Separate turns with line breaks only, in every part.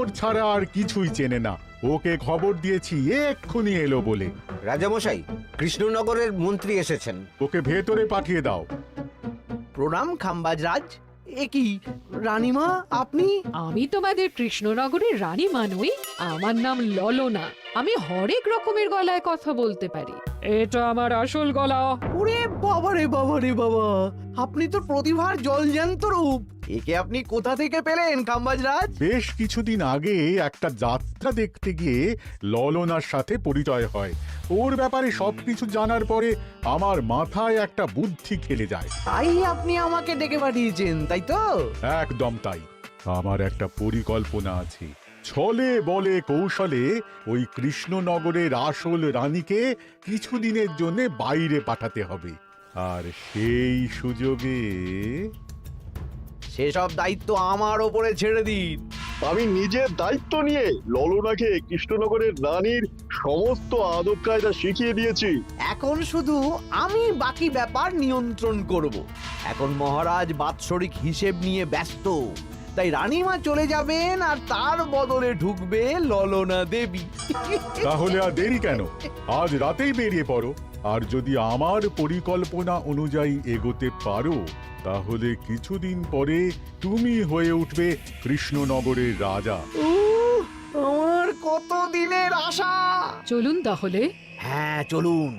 ওর ছাড়া আর কিছুই চেনে না। ওকে খবর দিয়েছি এক্ষুনি এলো বলে।
রাজামশাই, কৃষ্ণনগরের মন্ত্রী এসেছেন।
ওকে ভেতরে পাঠিয়ে দাও।
প্রণাম খাম্বাজরাজ। এ কি রানীমা, আপনি?
আমি তোমাদের কৃষ্ণনগরের রানীমা নই, আমার নাম ললনা। আমি হরেক রকমের গলায় কথা বলতে পারি। এটা আমার আসল গলা।
ওরে বাবা রে বাবা রে বাবা, আপনি তো প্রতিভার জলজ্যান্ত রূপ। একে আপনি কোথা থেকে পেলেন খাম্বাজরাজ?
বেশ কিছুদিন আগে একটা যাত্রা দেখতে গিয়ে ললনার সাথে পরিচয় হয়। ওর ব্যাপারে সবকিছু জানার পরে আমার মাথায় একটা বুদ্ধি খেলে যায়।
তাই আপনি আমাকে ডেকে পাঠিয়েছেন, তাই তো?
একদম তাই। আমার একটা পরিকল্পনা আছে। ছলে বলে কৌশলে ওই কৃষ্ণনগরের আসল রানীকে কিছুদিনের জন্য বাইরে পাঠাতে হবে, আর সেই সুযোগে
সেসব দায়িত্ব আমার ওপরে ছেড়ে দিন।
আমি নিজের দায়িত্ব নিয়ে ললনাকে কৃষ্ণনগরের রানীর সমস্ত আদব কায়দা শিখিয়ে দিয়েছি।
এখন শুধু আমি বাকি ব্যাপার নিয়ন্ত্রণ করব। এখন মহারাজ বাৎসরিক হিসেব নিয়ে ব্যস্ত, তাই রানীমা চলে যাবেন আর তার বদলে ঢুকবে ললনা দেবী।
তাহলে আর দেরি কেন? আজ রাতেই বেরিয়ে পড়ো। আর যদি আমার পরিকল্পনা অনুযায়ী এগোতে পারো, তাহলে কিছুদিন পরে তুমি হয়ে উঠবে কৃষ্ণনগরের রাজা।
আমার কত দিনের আশা।
চলুন তাহলে।
হ্যাঁ চলুন,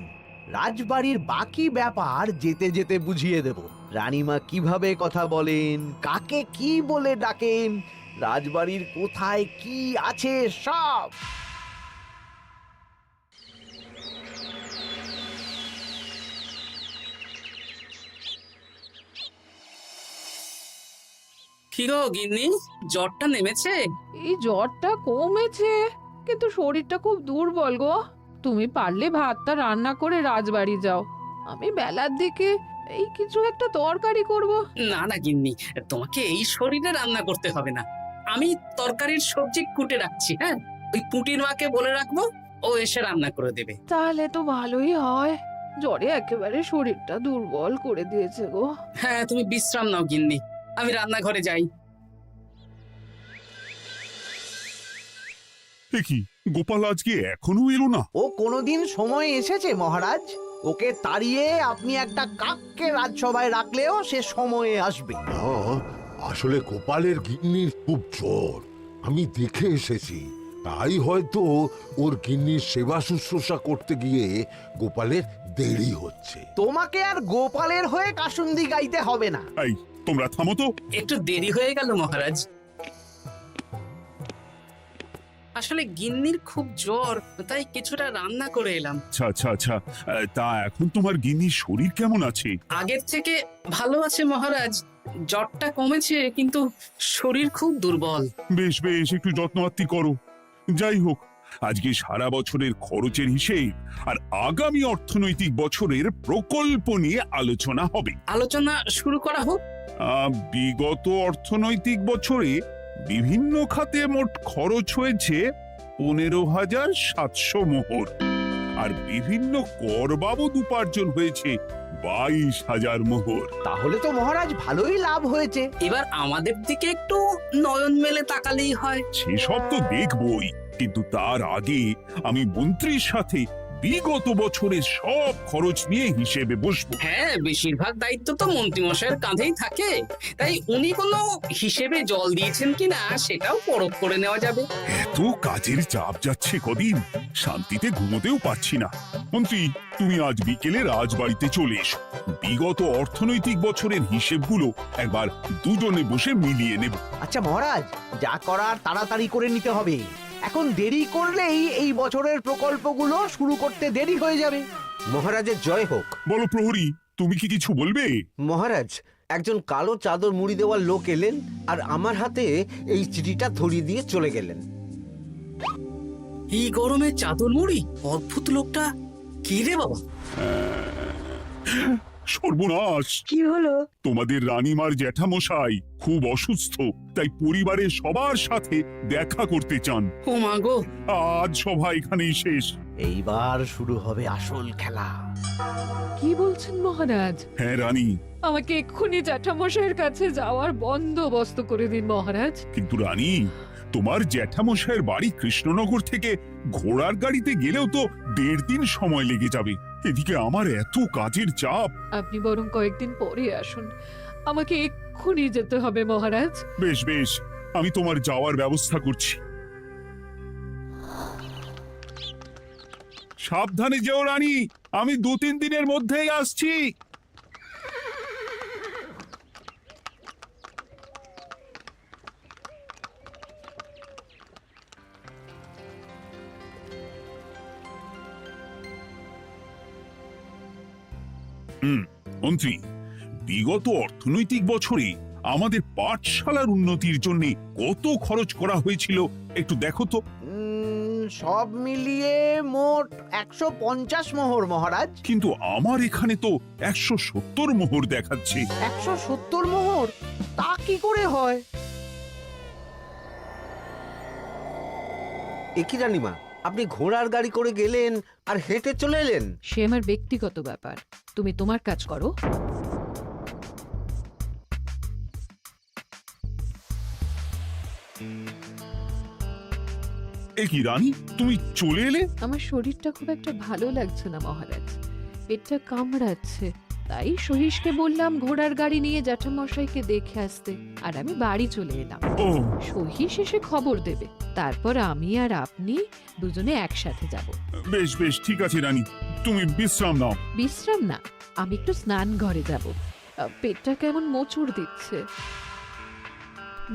রাজবাড়ির বাকি ব্যাপার যেতে যেতে বুঝিয়ে দেব। রানীমা কিভাবে কথা বলেন, কাকে কি বলে ডাকেন, রাজবাড়ির কোথায় কি আছে সব।
কি গো গিন্নি, জ্বরটা নেমেছে?
এই জ্বরটা কমেছে, কিন্তু শরীরটা খুব দুর্বল গো। তুমি পারলে ভাতটা রান্না করে রাজবাড়ি যাও, আমি বেলার দিকে এই কিছু একটা তরকারি করব।
না না গিন্নি, তোমাকে এই শরীরে রান্না করতে হবে না। আমি তরকারির সবজি কুটে রাখছি। হ্যাঁ, ওই পুঁটির মাকে বলে রাখবো, ও এসে রান্না করে দেবে।
তাহলে তো ভালোই হয়। জ্বরে একেবারে শরীরটা দুর্বল করে দিয়েছে গো।
হ্যাঁ, তুমি বিশ্রাম নাও গিন্নি, আমি রান্নাঘরে যাই।
কি গোপাল আজকে এখনো এলো না?
ও কোনোদিন সময় এসেছে মহারাজ? ওকে তাড়িয়ে আপনি একটা কাককে রাজসভায় রাখলেও সে সময়ে আসবে।
না, আসলে গোপালের গিন্নির খুব জ্বর, আমি দেখে এসেছি। তাই হয়তো ওর গিন্নির সেবা শুশ্রূষা করতে গিয়ে গোপালের দেরি হচ্ছে।
তোমাকে আর গোপালের হয়ে কাসুন্দি গাইতে হবে না।
এই তোমরা থামো তো।
একটু দেরি হয়ে গেল মহারাজ। আসলে গিন্নির খুব জ্বর, তাই কিছুটা রান্না করে এলাম।
আচ্ছা আচ্ছা আচ্ছা, তা এখন তোমার গিন্নির শরীর কেমন আছে?
আগের থেকে ভালো আছে মহারাজ, জ্বরটা কমেছে, কিন্তু শরীর খুব দুর্বল।
বেশ বেশ, একটু যত্নআত্তি করো। যাই হোক, আজকে সারা বছরের খরচের হিসেব আর আগামী অর্থনৈতিক বছরের প্রকল্প নিয়ে আলোচনা হবে।
আলোচনা শুরু করা হোক।
বিগত অর্থনৈতিক বছরে বিভিন্ন খাতে মোট খরচ হয়েছে 15,700 মোহর, আর বিভিন্ন কর বাবদ উপার্জন হয়েছে 22,000 মোহর।
তাহলে তো মহারাজ ভালোই লাভ হয়েছে।
এবার আমাদের দিকে একটু নয়ন মেলে তাকালেই হয়।
সেসব তো দেখবই, কিন্তু তার আগে আমি মন্ত্রীর সাথে বিগত বছরের সব খরচ নিয়ে হিসেবে বসবো।
হ্যাঁ, বেশিরভাগ দায়িত্ব তো মন্ত্রীমশাইয়ের কাঁধেই থাকে, তাই উনি কোনো হিসেবে জল দিয়েছেন কিনা সেটাও পরখ করে নেওয়া যাবে।
এত কাজের চাপ যাচ্ছে কদিন, শান্তিতে ঘুমোতেও পাচ্ছি না। মন্ত্রী, তুমি আজ বিকেলে রাজবাড়িতে চলে এসো। বিগত অর্থনৈতিক বছরের হিসেবগুলো একবার দুজনে বসে মিলিয়ে নেব।
আচ্ছা মহারাজ, যা করার তাড়াতাড়ি করে নিতে হবে। এখন দেরি করলেই এই বছরের প্রকল্পগুলো শুরু করতে দেরি হয়ে যাবে।
মহারাজের জয় হোক।
বলো প্রহরী, তুমি কি কিছু বলবে?
মহারাজ, একজন কালো চাদর মুড়ি দেওয়ার লোক এলেন আর আমার হাতে এই চিঠিটা ধরিয়ে দিয়ে চলে গেলেন।
এই গরমে চাদর মুড়ি? অদ্ভুত লোকটা। কি রে বাবা?
সর্বনাশ!
কি হলো?
তোমাদের রানীমার জ্যাঠামশাই খুব অসুস্থ, তাই পরিবারের সবার সাথে দেখা করতে চান।
ও মা গো!
আজ সভা এখানেই শেষ।
এইবার শুরু হবে আসল খেলা।
কি বলছেন মহারাজ?
হ্যাঁ রানী।
আমাকে এক্ষুনি জ্যাঠামশাইয়ের কাছে যাওয়ার বন্দোবস্ত করে দিন মহারাজ।
কিন্তু রানী, তোমার জ্যাঠামশাইয়ের বাড়ি কৃষ্ণনগর থেকে ঘোড়ার গাড়িতে গেলেও তো 1.5 দিন সময় লেগে যাবে। এদিকে আমার এত কাজের চাপ।
আপনি বরং কয়েকদিন পরে আসুন, আমাকে এক্ষুনি যেতে হবে মহারাজ।
বেশ বেশ, আমি তোমার যাওয়ার ব্যবস্থা করছি। সাবধানে যেও রানী, আমি 2-3 দিনের মধ্যেই আসছি। মন্ত্রী, বিগত অর্থনৈতিক বছরে আমাদের পাঠশালার উন্নতির জন্য কত খরচ করা হয়েছিল একটু দেখো তো।
সব মিলিয়ে মোট 150 মোহর মহারাজ।
কিন্তু আমার এখানে তো 170 মোহর দেখাচ্ছে।
170 মোহর? তা কি করে হয়?
একই রানীমা, আপনি ঘোড়ার গাড়ি করে গেলেন আর হেঁটে চলে এলেন।
সে আমার ব্যক্তিগত ব্যাপার, তুমি তোমার কাজ করো।
এ কি রানী, তুমি চলে এলে?
আমার শরীরটা খুব একটা ভালো লাগছে না মহারাজ, পেটটা কামড়াচ্ছে। তাই সহিসকে বললাম ঘোড়ার গাড়ি নিয়ে জ্যাঠামশাইকে দেখে আসতে, আর আমি বাড়ি চলে এলাম।
ও,
সহিস এসে খবর দেবে, তারপর আমি আর আপনি দুজনে একসাথে যাব।
বেশ বেশ, ঠিক আছে রানী, তুমি বিশ্রাম নাও।
বিশ্রাম না, আমি একটু স্নান ঘরে যাব। পেটটা কেমন মোচড় দিচ্ছে।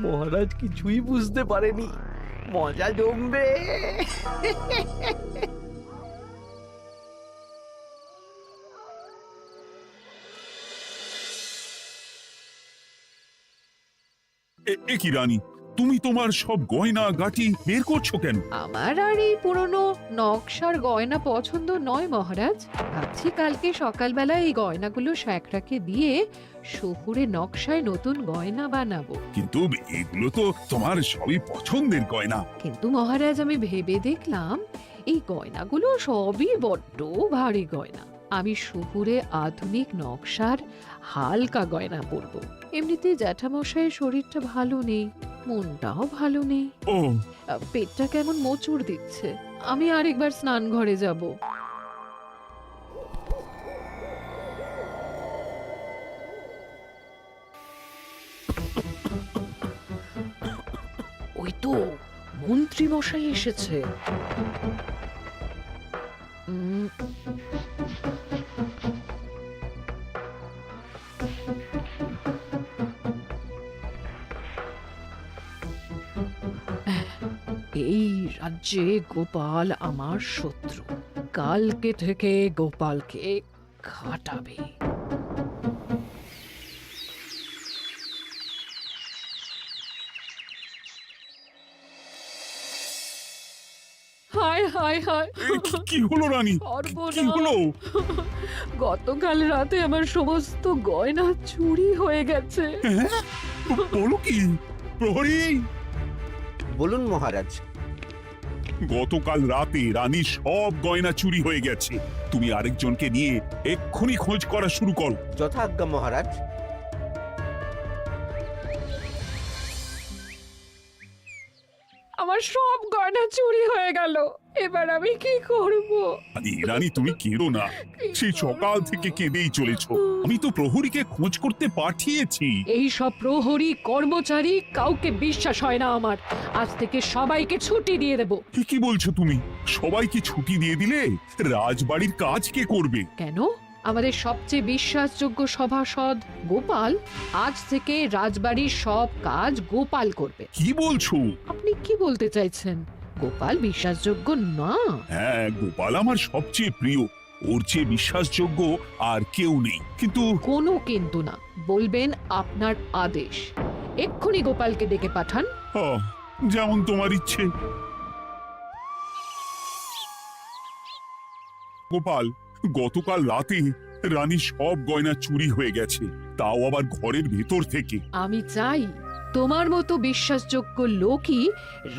মহারাজ কিছুই বুঝতে পারেনি, মজা জমবে।
এ কি রানী, তুমি তোমার সব গয়না গাটি বের করছো কেন?
আমার আর এই পুরনো নকশার গয়না পছন্দ নয় মহারাজ। ভাবছি কালকে সকালবেলা এই গয়নাগুলো শ্যাকরাকে দিয়ে শহুরে নকশায় নতুন গয়না বানাবো।
কিন্তু এগুলো তো তোমার সবই পছন্দের গয়না।
কিন্তু মহারাজ, আমি ভেবে দেখলাম এই গয়নাগুলো সবই বড্ড ভারী গয়না। আমি শহুরে আধুনিক নকশার হালকা গয়না পরবো। এমনিতে জ্যাঠামশাইয়ের শরীরটা ভালো নেই, মনটাও ভালো নেই,
ও,
পেটটা কেমন মোচড় দিচ্ছে। আমি আরেকবার স্নান ঘরে যাব। ওই তো মন্ত্রী মশাই এসেছে। এই রাজ্যে গোপাল আমার শত্রু। কালকে থেকে গোপালকে খাটাবে। হায় হায় হায়,
কি হলো রানী, কি হলো?
গতকাল রাতে আমার সমস্ত গয়না চুরি হয়ে গেছে।
হ্যাঁ? বলো কি প্রহরী?
বলুন মহারাজ।
গতকাল রাতে রানীর সব গয়না চুরি হয়ে গেছে। তুমি আরেকজনকে নিয়ে এক্ষুনি খোঁজ করা শুরু করো।
যথাজ্ঞা মহারাজ।
আমার সব গয়না চুরি হয়ে গেল, এবার আমি কি করব?
আরে রানী, তুমি কেঁদো না, সেই সকাল থেকে কেঁদেই চলেছো। আমি তো প্রহরীকে খোঁজ করতে পাঠিয়েছি।
এই সব প্রহরী কর্মচারী কাউকে বিশ্বাস হয় না আমার। আজ থেকে সবাইকে ছুটি দিয়ে দেব।
কি বলছো তুমি? সবাইকে ছুটি দিয়ে দিলে রাজবাড়ির কাজ কে করবে?
কেন? আমাদের সবচেয়ে বিশ্বাসযোগ্য সভাসদ গোপাল আজ থেকে রাজবাড়ির সব কাজ গোপাল করবে।
কি বলছো?
আপনি কি বলতে চাইছেন? গোপাল বিশ্বাসযোগ্য না?
হ্যাঁ, গোপাল আমার সবচেয়ে প্রিয়। ওর চেয়ে বিশ্বাসযোগ্য আর কেউ নেই। কিন্তু
কোনো কিন্তু না, বলবেন আপনার আদেশ। এক্ষুনি গোপালকে ডেকে পাঠান।
যেমন তোমার ইচ্ছে। গোপাল, গতকাল রাতে রানী সব গয়না চুরি হয়ে গেছে, তাও আবার ঘরের ভেতর থেকে।
আমি চাই তোমার মতো বিশ্বাসযোগ্য লোকই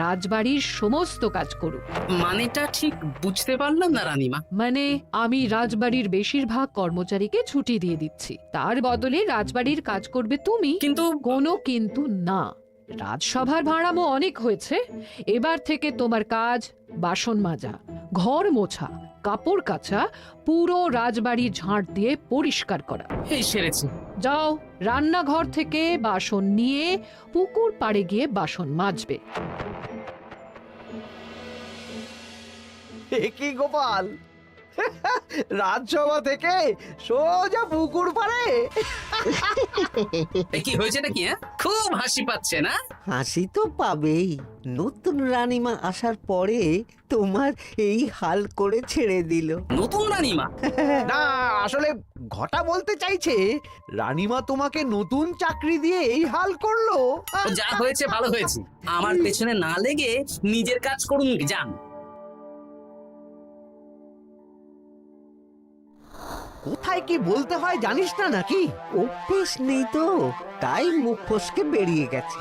রাজবাড়ির সমস্ত কাজ করুক।
মানেটা ঠিক বুঝতে পারলাম না রানীমা।
মানে আমি রাজবাড়ির বেশিরভাগ কর্মচারীকে ছুটি দিয়ে দিচ্ছি, তার বদলে রাজবাড়ির কাজ করবে তুমি।
কিন্তু
কোনো কিন্তু না। রাজসভার ভাড়ামো অনেক হয়েছে। এবার থেকে তোমার কাজ বাসন মাজা, ঘর মোছা, কাপড় কাচা, পুরো রাজবাড়ি ঝাঁট দিয়ে পরিষ্কার করা।
এই সেরেছি।
যাও, রান্নাঘর থেকে বাসন নিয়ে পুকুর পাড়ে গিয়ে বাসন মাজবে।
এ কি গোপাল, রাজসভা থেকে সোজা পুকুর পাড়ে?
এ কি হয়েছে নাকি? হ্যাঁ, খুব হাসি পাচ্ছে না?
হাসি তো পাবেই। নতুন রানীমা আসার পরে তোমার এই হাল করে ছেড়ে দিল।
নতুন রানীমা?
না, আসলে ঘটা বলতে চাইছে রানীমা তোমাকে নতুন চাকরি দিয়ে এই হাল করলো।
ও যা হয়েছে ভালো হয়েছে। আমার পেছনে না লেগে নিজের কাজ করুন, যান।
কোথায় কি বলতে হয় জানিস না নাকি?
অভ্যেস নেই তো, তাই মুখ ফসকে বেরিয়ে গেছে।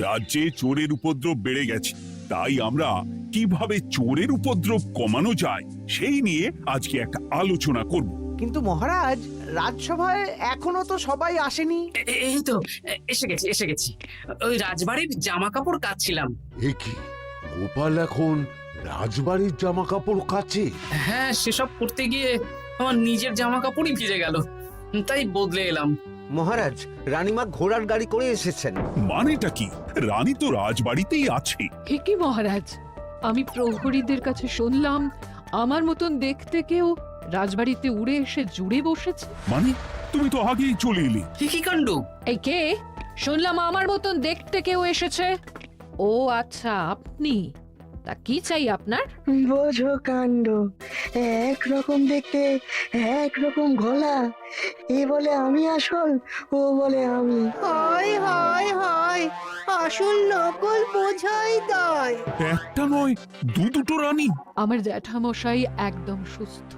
রাজ্যে চোরের উপদ্রব বেড়ে গেছে, তাই আমরা কিভাবে চোরের উপদ্রব কমানো যায় সেই নিয়ে আজকে একটা আলোচনা করব।
কিন্তু মহারাজ, রাজসভায় এখনো তো সবাই আসেনি।
এই তো এসে গেছি। ওই রাজবাড়ির জামা কাপড় কাচ্ছিলাম।
এ কি, গোপাল এখন রাজবাড়ির জামা কাপড় কাচে?
হ্যাঁ, সেসব করতে গিয়ে আমার নিজের জামা কাপড়ই ভিজে গেল, তাই বদলে এলাম।
মহারাজ, রানীমা ঘোড়ার গাড়ি করে এসেছেন।
মানেটা কি? রানী তো রাজবাড়িতেই আছে।
হে কি মহারাজ, আমি প্রহরীদের কাছে শুনলাম আমার মতন দেখতে কেউ রাজবাড়িতে উড়ে এসে জুড়ে বসেছে।
মানে তুমি তো আগেই চলে এলে।
কি কাণ্ড!
এই কে? শুনলাম আমার মতন দেখতে কেউ এসেছে। ও আচ্ছা, আপনি। তা কি চাই আপনার?
বোঝো কাণ্ড, একরকম দেখতে একরকম গলা। এ বলে আমি আসল, ও বলে আমি।
হায় হায় হায়, আসল নকল বোঝাই দায়।
একটা নয়, দুটো রানী।
আমার জ্যাঠামশাই একদম সুস্থ।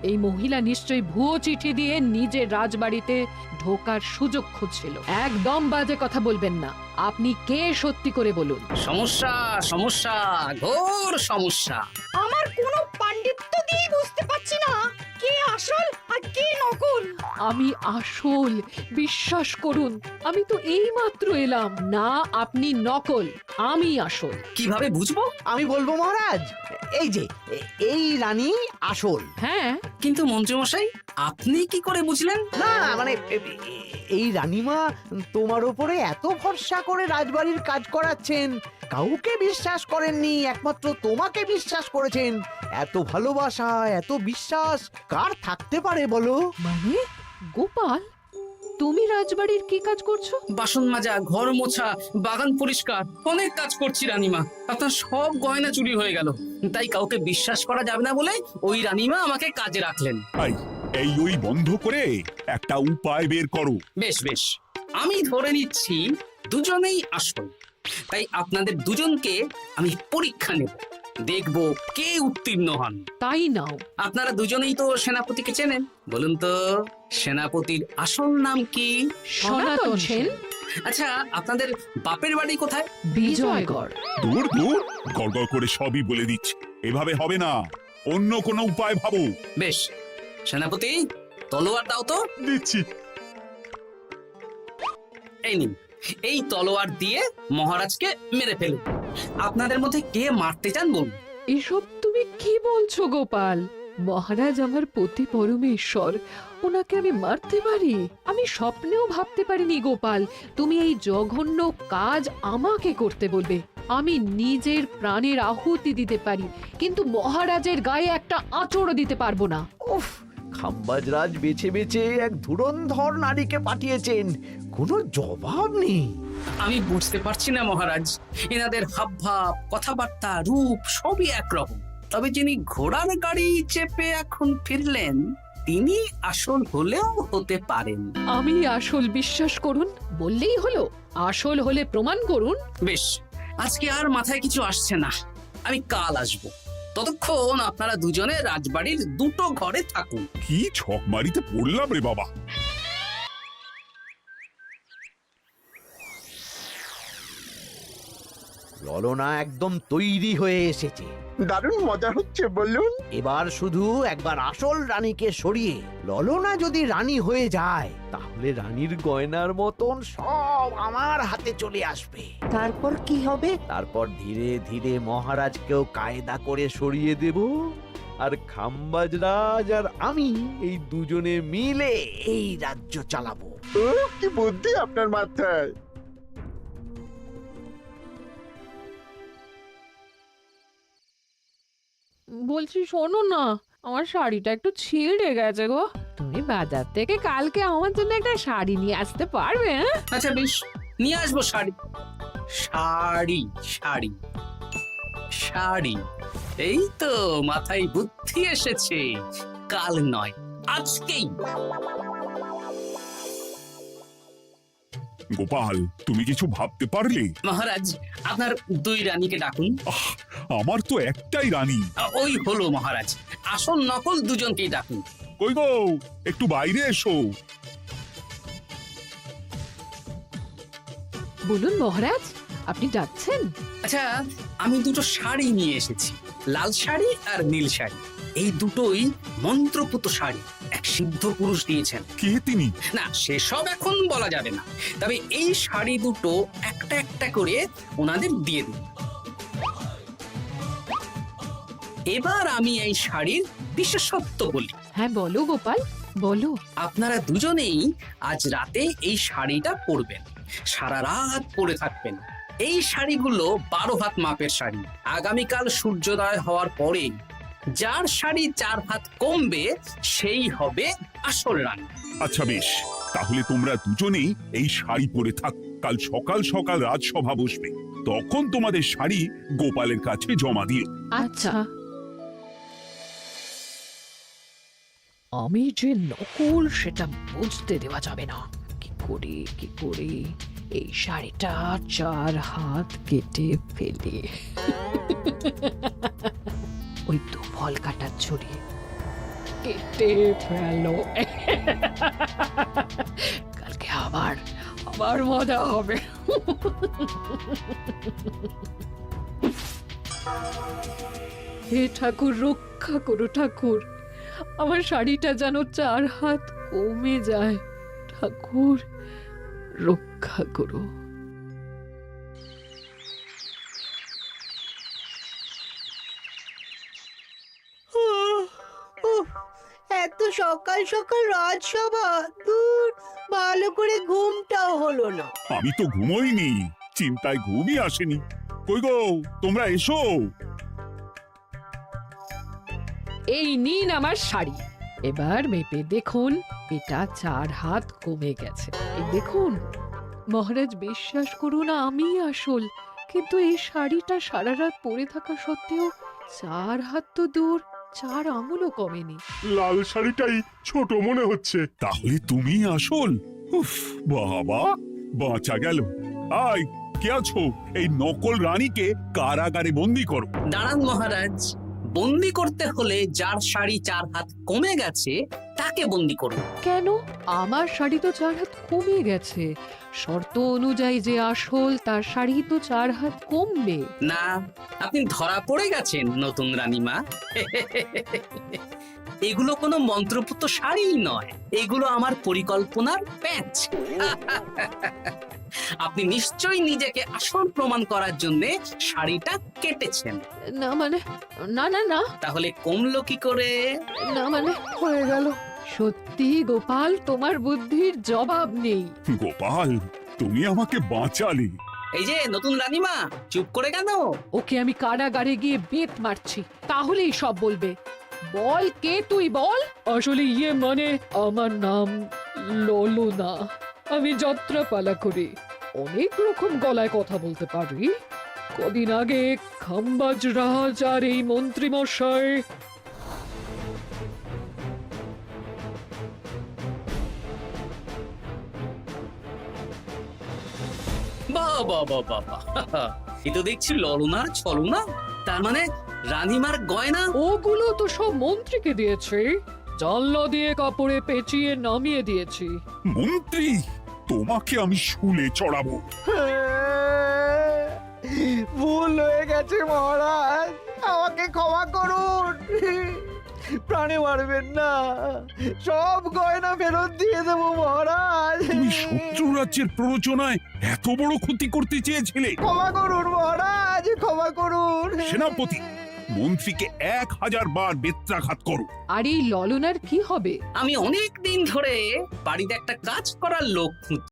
এই মহিলা নিশ্চয়ই ভুয়ো চিঠি দিয়ে নিজের রাজবাড়িতে ঢোকার সুযোগ খুঁজছিল। একদম বাজে কথা বলবেন না। আপনি কে সত্যি করে বলুন।
সমস্যা সমস্যা, ঘোর সমস্যা।
আমার কোনো পাণ্ডিত্য দিয়ে বুঝতে পারছি না কে আসল আর কে নকল।
আমি আসল, বিশ্বাস করুন। আমি তো এইমাত্র এলাম। না, আপনি নকল, আমি আসল।
কিভাবে বুঝবো?
আমি বলবো মহারাজ, এই যে এই রানী আসল।
হ্যাঁ, কিন্তু মন্ত্রীমশাই, আপনি কি করে বুঝলেন?
না মানে এই রানীমা তোমার উপরে এত ভরসা করে রাজবাড়ির কাজ করাচ্ছেন, কাউকে বিশ্বাস করেননি, একমাত্র তোমাকে বিশ্বাস করেছেন। এত ভালোবাসা, এত বিশ্বাস কার থাকতে পারে বলো?
মানে গোপাল, তুমি রাজবাড়ির কি কাজ করছো?
বাসন মাজা, ঘর মোছা, বাগান পরিষ্কার, অনেক কাজ করছি রানীমা। আপনার সব গয়না চুরি হয়ে গেল, তাই কাউকে বিশ্বাস করা যাবে না বলে ওই রানীমা আমাকে কাজে রাখলেন।
এই ওই বন্ধ করে একটা উপায় বের করো।
বেশ বেশ, আমি ধরে নিচ্ছি দুজনেই আসল। তাই আপনাদের দুজনকে আমি পরীক্ষা নেব, দেখব কে উত্তীর্ণ হন।
তাই নাও।
আপনারা দুজনেই তো সেনাপতিকে চেনেন, বলুন তো সেনাপতির আসল নাম কি?
সনাতন সেন।
আচ্ছা, আপনাদের বাপের বাড়ি কোথায়?
বিজয়গড়।
দূর দূর, গড়গড় করে সবই বলে দিচ্ছে। এভাবে হবে না, অন্য কোনো উপায় ভাবো।
বেশ, সেনাপতি তলোয়ার দাও তো।
দিচ্ছি।
এই নিন, এই তলোয়ার দিয়ে মহারাজকে মেরে ফেলুন। আপনাদের মধ্যে কে মারতে চান বলুন।
এসব তুমি কি বলছো গোপাল? মহারাজ আমার পতি পরমেশ্বর, ওনাকে আমি মারতে পারি? আমি স্বপ্নেও ভাবতে পারিনি গোপাল তুমি এই জঘন্য কাজ আমাকে করতে বলবে। আমি নিজের প্রাণের আহুতি দিতে পারি, কিন্তু মহারাজের গায়ে একটা আঁচড়ও দিতে পারবো না।
উফ, খাম্বাজরাজ বেছে বেছে এক ধুরন্ধর নারীকে পাঠিয়েছেন, কোনো জবাব নেই।
আমি বুঝতে পারছি না মহারাজ, এনাদের হাবভাব, কথাবার্তা, রূপ সবই একরকম। তবে যিনি ঘোড়ার গাড়ি চেপে এখন ফিরলেন, তিনি আসল হলেও হতে পারেন।
আমি আসল, বিশ্বাস করুন। বললেই হলো? আসল হলে প্রমাণ করুন।
বেশ, আজকে আর মাথায় কিছু আসছে না, আমি কাল আসবো। ততক্ষণ আপনারা দুজনে রাজবাড়ির দুটো ঘরে থাকুন।
কি ছক মারিতে পড়লাম রে বাবা।
ললনা একদম তৈরি হয়ে এসেছে।
দারুণ মজা হচ্ছে বলুন।
এবার শুধু একবার আসল রানীকে সরিয়ে ললনা যদি রানী হয়ে যায়, তাহলে রানীর গয়নার মতন সব আমার হাতে চলে আসবে।
তারপর কি হবে?
তারপর ধীরে ধীরে মহারাজকেও কায়দা করে সরিয়ে দেব, আর খাম্বাজ রাজ আর আমি এই দুজনে মিলে এই রাজ্য চালাবো।
কি বুদ্ধি আপনার মাথায়।
বলছি শোনো না, আমার শাড়িটা একটু ছিঁড়ে গেছে গো। তুমি বাজার থেকে কালকে আমার জন্য একটা শাড়ি নিয়ে আসতে পারবে? হ্যাঁ,
আচ্ছা বেশ, নিয়ে আসবো শাড়ি। শাড়ি শাড়ি শাড়ি, এই তো মাথায় বুদ্ধি এসেছে। কাল নয়, আজকেই।
গোপাল, তুমি কিছু ভাবতে পারলে?
মহারাজ, আপনার দুই রানীকে ডাকুন।
আমার তো একটাই রানী।
ওই হলো মহারাজ, আসল নকল দুজনকেই ডাকুন।
কই গো, একটু বাইরে এসো।
বলুন মহারাজ, আপনি ডাকছেন?
আচ্ছা, আমি দুটো শাড়ি নিয়ে এসেছি, লাল শাড়ি আর নীল শাড়ি। এই দুটোই মন্ত্রপুত শাড়ি, এক সিদ্ধ পুরুষ দিয়েছেন।
কে তিনি?
না, সেসব এখন বলা যাবে না, তবে এই শাড়ি দুটো একটা একটা করে ওনাদের দিয়ে দিন। এবার আমি এই শাড়ির বিশেষত্ব বলি।
হ্যাঁ বলো গোপাল, বলো।
আপনারা দুজনেই আজ রাতে এই শাড়িটা পরবেন, সারা রাত পরে থাকবেন। এই শাড়িগুলো 12 হাত মাপের শাড়ি। আগামীকাল সূর্যোদয় হওয়ার পরে যার শাড়ি 4 হাত কমবে সেই হবে আসল রানী।
আচ্ছা বেশ, তাহলে তোমরা দুজনেই এই শাড়ি পরে থাক। কাল সকাল সকাল রাজসভা বসবে, তখন তোমাদের শাড়ি গোপালের কাছে জমা দিও।
আচ্ছা। আমি যে নকল সেটা বুঝতে দেওয়া যাবে না। কি করে এই শাড়িটা 4 হাত কেটে ফেলে ওই দু ফল কাটার ছড়ি কেটে ফেলো। কালকে আবার মজা হবে। হে ঠাকুর, রক্ষা করো ঠাকুর, আমার শাড়িটা যেন 4 হাত কমে যায়। ঠাকুর রক্ষা করো।
এত সকাল সকাল রাজসভা, দূর, ভালো করে ঘুমটাও হলো না।
আমি তো ঘুমোইনি, চিন্তায় ঘুমই আসেনি। কই গো, তোমরা এসো।
এই নিন আমার শাড়ি, এবার মেপে দেখুন, এটা 4 হাত কমে গেছে। এই দেখুন মহারাজ, বিশ্বাস করুন আমি আসল, কিন্তু এই শাড়িটা সারা রাত পরে থাকা সত্ত্বেও 4 হাত তো দূর, 4 আঙুলও কমেনি।
লাল শাড়িটাই ছোট মনে হচ্ছে।
তাহলে তুমি আসল? উফ, বাবা, বাঁচা গেল। আয়, কে আছো? এই নকল রানীকে কারাগারে বন্দি করো।
দাঁড়ান মহারাজ, বন্দি করতে হলে যার শাড়ি 4 হাত কমে গেছে তাকে বন্দি করুন।
কেন? আমার শাড়ি তো 4 হাত কমে গেছে। শর্ত অনুযায়ী যে আসল তার শাড়ি তো 4 হাত কমবে
না, আপনি ধরা পড়ে গেছেন নতুন রানীমা। এগুলো কোনো মন্ত্রপুত শাড়িই নয়, এগুলো আমার পরিকল্পনার প্যাচ। আপনি নিশ্চয়ই নিজেকে আসল প্রমাণ করার জন্য শাড়িটা কেটেছেন।
না মানে, না না না,
তাহলে কমলো কি করে?
না মানে হয়ে গেল। সত্যি গোপাল, তোমার বুদ্ধির জবাব নেই।
গোপাল, তুমি আমাকে বাঁচালে।
এই যে নতুন রানীমা, চুপ করে কেন?
ওকে আমি কারাগারে গিয়ে বেত মারছি, তাহলেই সব বলবে। বল, কে তুই বল? আসলে মানে আমার নাম ললনা। আমি যাত্রাপালা করি, অনেক রকম গলায় কথা বলতে পারি। কদিন আগে খাম্বাজ রাজ আর এই মন্ত্রী মশাই
বাবা, এ তো দেখছি ললনার ছলনা। তার মানে রানীমার গয়না?
ওগুলো তো সব মন্ত্রীকে দিয়েছে, জানলা দিয়ে কাপড়ে পেঁচিয়ে নামিয়ে দিয়েছি।
মন্ত্রী, তোমাকে আমি শুলে চড়াবো।
ভুল হয়ে গেছে মহারাজ, আমাকে ক্ষমা করুন। প্রাণে মারবেন না, সব গয়না ফেরত দিয়ে দেবো মহারাজ।
তুমি শত্রু রাজ্যের প্ররোচনায় এত বড় ক্ষতি করতে চেয়েছিলে?
ক্ষমা করুন মহারাজ, ক্ষমা করুন।
সেনাপতি, মন্ত্রীকে 1000 বার বেত্রাঘাত করো।
আর এই ললনার কি হবে?
আমি অনেক দিন ধরে বাড়িতে একটা কাজ করার লোক খুঁজছি।